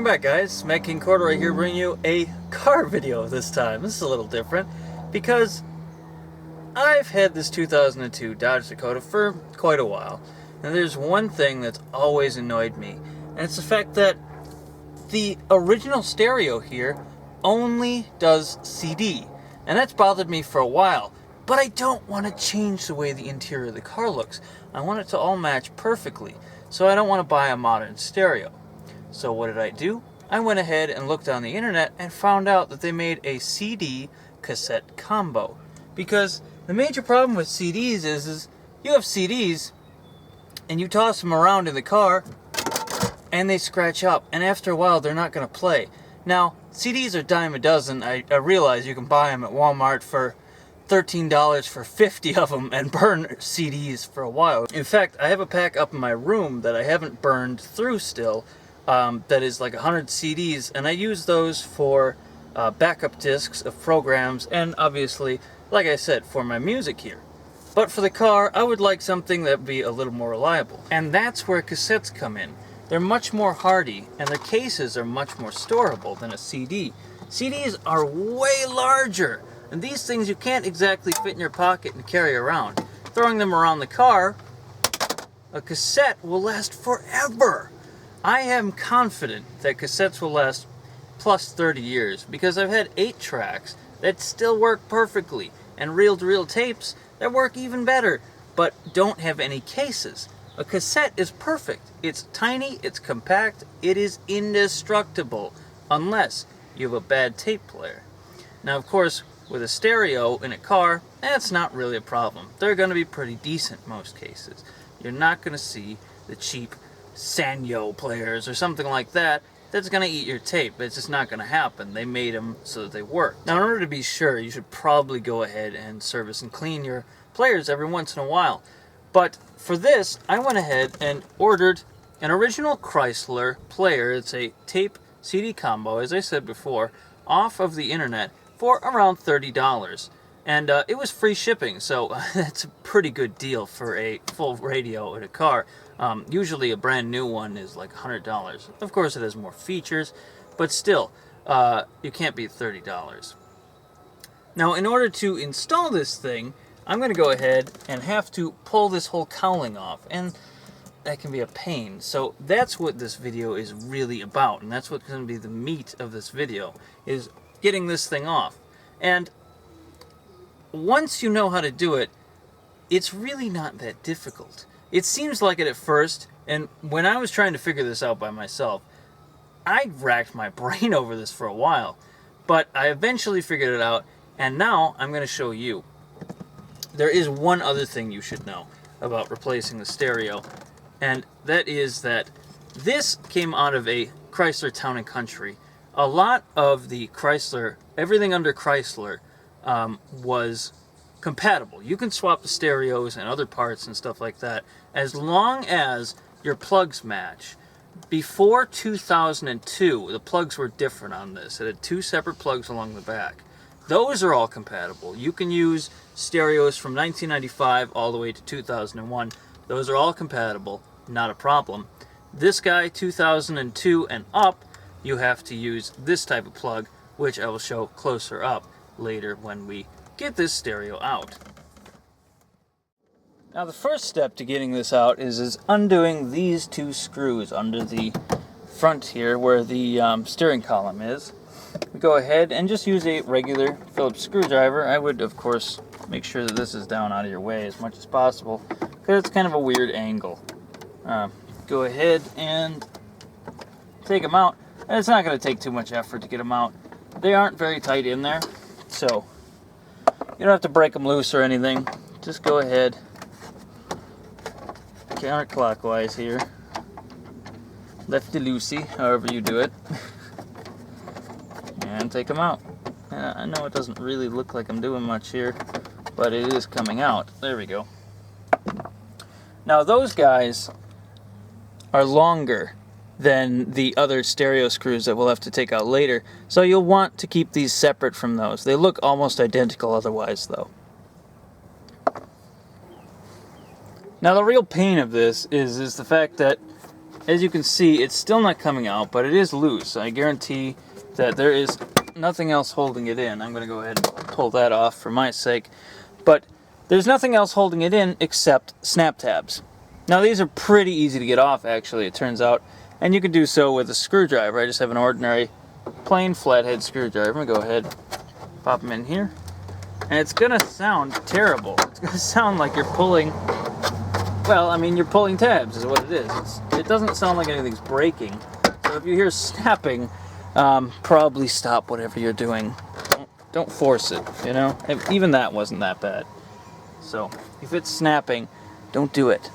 Welcome back, guys. Matt King Corduroy here, bringing you a car video this time. This is a little different because I've had this 2002 Dodge Dakota for quite a while, and there's one thing that's always annoyed me, and it's the fact that the original stereo here only does CD, and that's bothered me for a while. But I don't want to change the way the interior of the car looks. I want it to all match perfectly, so I don't want to buy a modern stereo. So what did I do? I went ahead and looked on the internet and found out that they made a CD cassette combo. Because the major problem with CDs is you have CDs and you toss them around in the car and they scratch up, and after a while they're not going to play. Now, CDs are dime a dozen. I realize you can buy them at Walmart for $13 for 50 of them and burn CDs for a while. In fact, I have a pack up in my room that I haven't burned through still. That is like 100 CDs, and I use those for backup discs of programs, and obviously, like I said, for my music here. But for the car, I would like something that would be a little more reliable, and that's where cassettes come in. They're much more hardy, and their cases are much more storable than a CD. CDs are way larger, and these things you can't exactly fit in your pocket and carry around. Throwing them around the car, a cassette will last forever. I am confident that cassettes will last plus 30 years because I've had 8 tracks that still work perfectly, and reel-to-reel tapes that work even better but don't have any cases. A cassette is perfect. It's tiny, it's compact, it is indestructible unless you have a bad tape player. Now, of course, with a stereo in a car, that's not really a problem. They're going to be pretty decent in most cases. You're not going to see the cheap Sanyo players or something like that that's going to eat your tape. It's just not going to happen. They made them so that they work. Now, in order to be sure, you should probably go ahead and service and clean your players every once in a while. But for this, I went ahead and ordered an original Chrysler player. It's a tape CD combo, as I said before, off of the internet for around $30. And it was free shipping, so that's a pretty good deal for a full radio in a car. Usually a brand new one is like $100. Of course it has more features, but still, you can't beat $30. Now, in order to install this thing, I'm going to go ahead and have to pull this whole cowling off, and that can be a pain. So that's what this video is really about, and that's what's going to be the meat of this video, is getting this thing off. And once you know how to do it, it's really not that difficult. It seems like it at first, and when I was trying to figure this out by myself, I racked my brain over this for a while. But I eventually figured it out, and now I'm going to show you. There is one other thing you should know about replacing the stereo, and that is that this came out of a Chrysler Town & Country. A lot of the Chrysler, everything under Chrysler, was compatible. You can swap the stereos and other parts and stuff like that as long as your plugs match. Before 2002, the plugs were different on this. It had 2 separate plugs along the back. Those are all compatible. You can use stereos from 1995 all the way to 2001. Those are all compatible, not a problem. This guy, 2002 and up, you have to use this type of plug, which I will show closer up later when we get this stereo out. Now, the first step to getting this out is undoing these 2 screws under the front here where the steering column is. We go ahead and just use a regular Phillips screwdriver. I would, of course, make sure that this is down out of your way as much as possible because it's kind of a weird angle. Go ahead and take them out. And it's not going to take too much effort to get them out. They aren't very tight in there, so you don't have to break them loose or anything. Just go ahead, counterclockwise here, lefty-loosey, however you do it, and take them out. I know it doesn't really look like I'm doing much here, but it is coming out. There we go. Now, those guys are longer than the other stereo screws that we'll have to take out later, so you'll want to keep these separate from those. They look almost identical otherwise, though. Now, the real pain of this is the fact that as you can see, it's still not coming out, but it is loose. I guarantee that there is nothing else holding it in. I'm going to go ahead and pull that off for my sake. But there's nothing else holding it in except snap tabs. Now these are pretty easy to get off, actually, it turns out. And you can do so with a screwdriver. I just have an ordinary plain flathead screwdriver. I'm going to go ahead, pop them in here. And it's going to sound terrible. It's going to sound like you're pulling, well, I mean, you're pulling tabs is what it is. It doesn't sound like anything's breaking. So if you hear snapping, probably stop whatever you're doing. Don't force it, you know? Even that wasn't that bad. So if it's snapping, don't do it.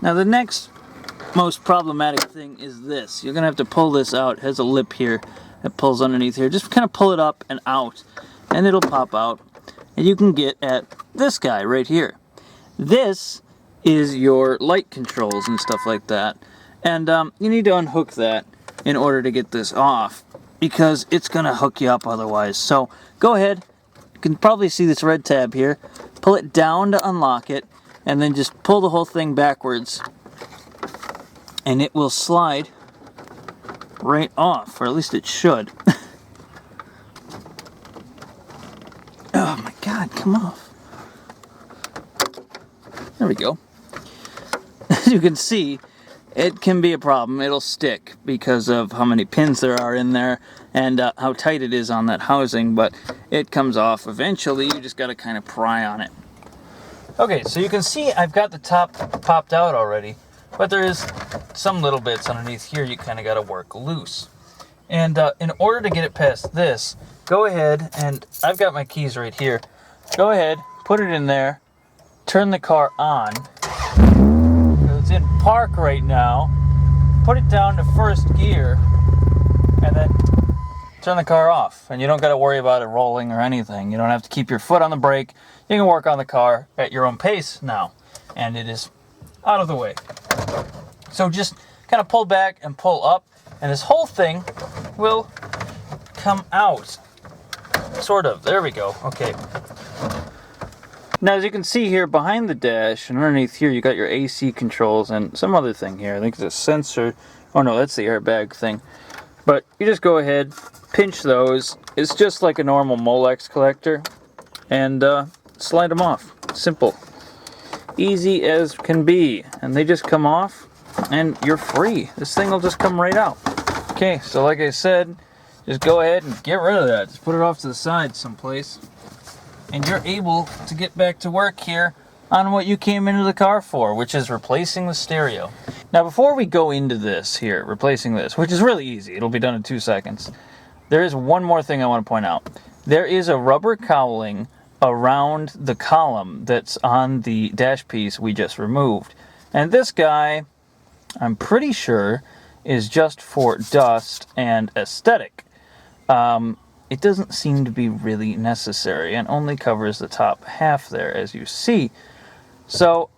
Now the next most problematic thing is this. You're going to have to pull this out. It has a lip here that pulls underneath here. Just kind of pull it up and out, and it'll pop out. And you can get at this guy right here. This is your light controls and stuff like that. And you need to unhook that in order to get this off, because it's going to hook you up otherwise. So go ahead. You can probably see this red tab here. Pull it down to unlock it, and then just pull the whole thing backwards, and it will slide right off, or at least it should. Oh my God, come off. There we go. As you can see, it can be a problem. It'll stick because of how many pins there are in there and how tight it is on that housing, but it comes off eventually. You just got to kind of pry on it. Okay, so you can see I've got the top popped out already, but there is some little bits underneath here you kind of got to work loose. And in order to get it past this, go ahead, and I've got my keys right here. Go ahead, put it in there, turn the car on. It's in park right now. Put it down to first gear, and then turn the car off. And you don't got to worry about it rolling or anything. You don't have to keep your foot on the brake. You can work on the car at your own pace now, and it is out of the way. So just kind of pull back and pull up, and this whole thing will come out. Sort of. There we go. Okay. Now, as you can see here behind the dash and underneath here, you got your AC controls and some other thing here. I think it's a sensor. Oh no, that's the airbag thing. But you just go ahead, pinch those. It's just like a normal Molex collector, and slide them off. Simple. Easy as can be. And they just come off, and you're free. This thing will just come right out. Okay, so like I said, just go ahead and get rid of that. Just put it off to the side someplace, and you're able to get back to work here on what you came into the car for, which is replacing the stereo. Now, before we go into this here, replacing this, which is really easy, it'll be done in 2 seconds, there is one more thing I want to point out. There is a rubber cowling around the column that's on the dash piece we just removed. And this guy, I'm pretty sure, is just for dust and aesthetic. It doesn't seem to be really necessary and only covers the top half there, as you see. So,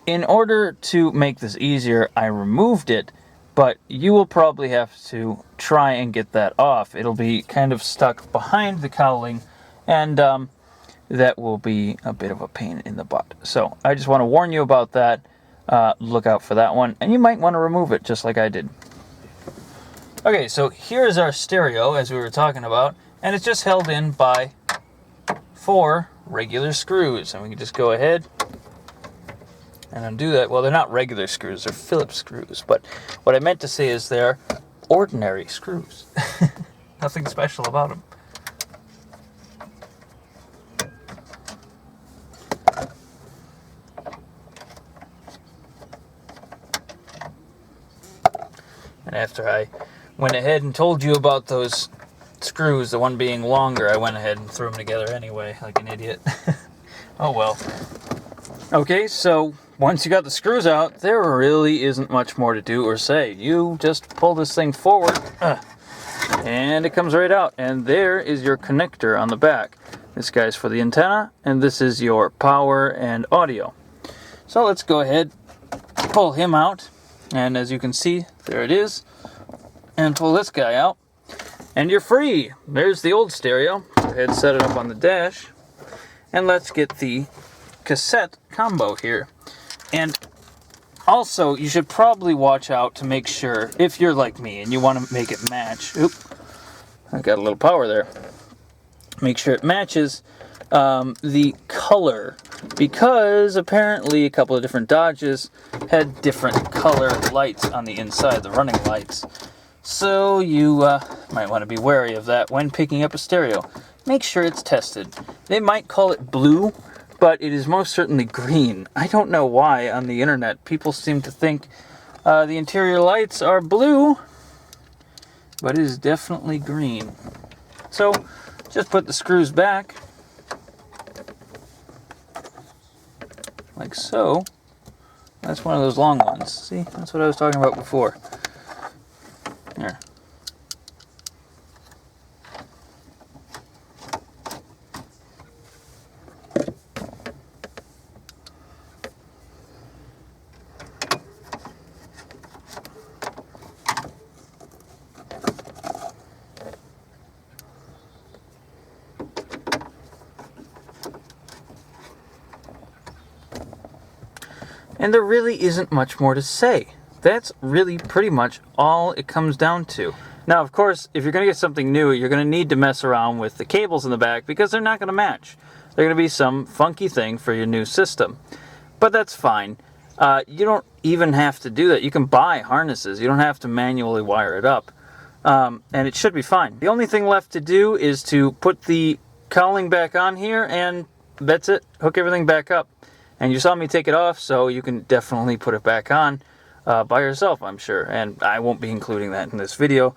in order to make this easier, I removed it, but you will probably have to try and get that off. It'll be kind of stuck behind the cowling, and that will be a bit of a pain in the butt. So, I just want to warn you about that. Look out for that one, and you might want to remove it just like I did. Okay, so here's our stereo, as we were talking about, and it's just held in by 4 regular screws. And we can just go ahead and undo that. Well, they're not regular screws, they're Phillips screws, but what I meant to say is they're ordinary screws. Nothing special about them. And after I went ahead and told you about those screws, the one being longer, I went ahead and threw them together anyway, like an idiot. Oh well. Okay, so once you got the screws out, there really isn't much more to do or say. You just pull this thing forward, and it comes right out. And there is your connector on the back. This guy's for the antenna, and this is your power and audio. So let's go ahead, pull him out, and as you can see, there it is. And pull this guy out, and you're free. There's the old stereo. Go ahead and set it up on the dash, and let's get the cassette combo here. And also, you should probably watch out to make sure, if you're like me and you want to make it match. Oop, I got a little power there. Make sure it matches the color, because apparently a couple of different Dodges had different color lights on the inside, the running lights. So you might want to be wary of that when picking up a stereo. Make sure it's tested. They might call it blue, but it is most certainly green. I don't know why on the internet people seem to think the interior lights are blue, but it is definitely green. So just put the screws back, like so. That's one of those long ones. See, that's what I was talking about before. There. And there really isn't much more to say. That's really pretty much all it comes down to. Now, of course, if you're going to get something new, you're going to need to mess around with the cables in the back because they're not going to match. They're going to be some funky thing for your new system. But that's fine. You don't even have to do that. You can buy harnesses. You don't have to manually wire it up. And it should be fine. The only thing left to do is to put the cowling back on here, and that's it. Hook everything back up. And you saw me take it off, so you can definitely put it back on by yourself, I'm sure. And I won't be including that in this video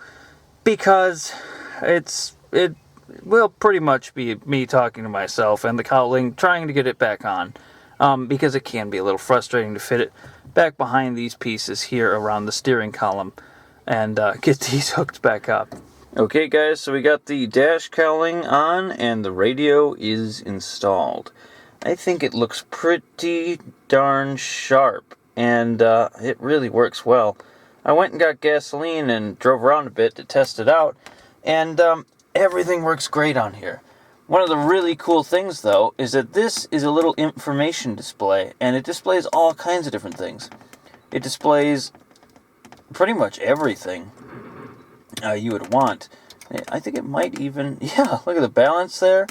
because it will pretty much be me talking to myself and the cowling, trying to get it back on. Because it can be a little frustrating to fit it back behind these pieces here around the steering column and get these hooked back up. Okay guys, so we got the dash cowling on and the radio is installed. I think it looks pretty darn sharp, and it really works well. I went and got gasoline and drove around a bit to test it out, and everything works great on here. One of the really cool things, though, is that this is a little information display, and it displays all kinds of different things. It displays pretty much everything you would want. I think it might even, yeah, look at the balance there,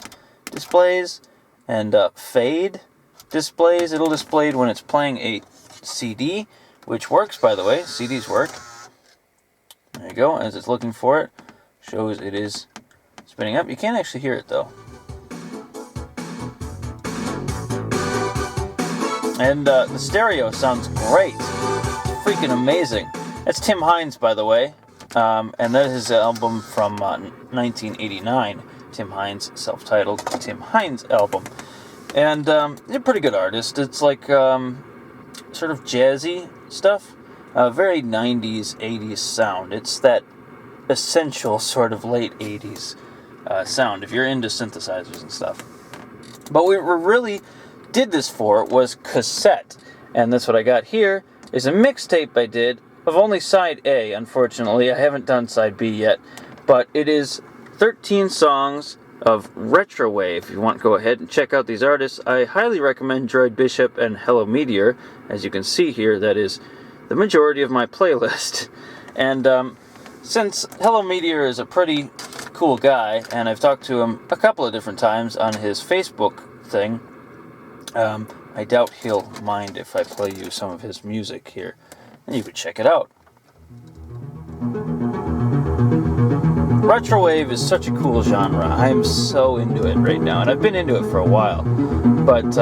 displays. And fade displays. It'll display when it's playing a CD, which works, by the way. CDs work. There you go. As it's looking for it, shows it is spinning up. You can't actually hear it, though. And the stereo sounds great. It's freaking amazing. That's Tim Hines, by the way. And that is his album from 1989. Tim Hines, self-titled Tim Hines album. And he's a pretty good artist. It's like sort of jazzy stuff. Very 90s, 80s sound. It's that essential sort of late 80s sound, if you're into synthesizers and stuff. But what we really did this for was cassette. And that's what I got here, is a mixtape I did of only side A, unfortunately. I haven't done side B yet. But it is 13 songs of retrowave. If you want to go ahead and check out these artists, I highly recommend Droid Bishop and Hello Meteor. As you can see here, that is the majority of my playlist. And since Hello Meteor is a pretty cool guy, and I've talked to him a couple of different times on his Facebook thing, I doubt he'll mind if I play you some of his music here. And you could check it out. Retrowave is such a cool genre. I am so into it right now, and I've been into it for a while. But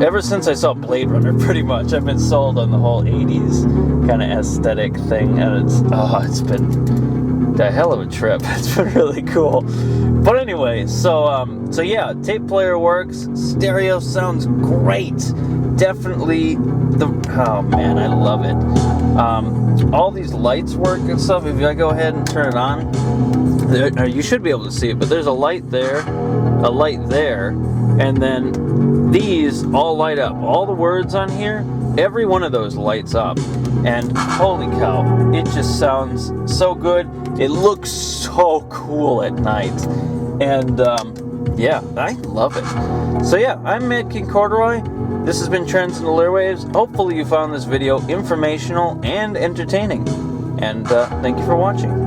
ever since I saw Blade Runner, pretty much, I've been sold on the whole 80s kind of aesthetic thing, and it's been a hell of a trip. It's been really cool. But anyway, so yeah, tape player works. Stereo sounds great. Definitely oh man, I love it. All these lights work and stuff. If I go ahead and turn it on, you should be able to see it, but there's a light there, and then these all light up. All the words on here, every one of those lights up. And holy cow, it just sounds so good. It looks so cool at night. And Yeah, I love it. So yeah, I'm Mad King Corduroy. This has been Trends in the Airwaves. Hopefully you found this video informational and entertaining. And thank you for watching.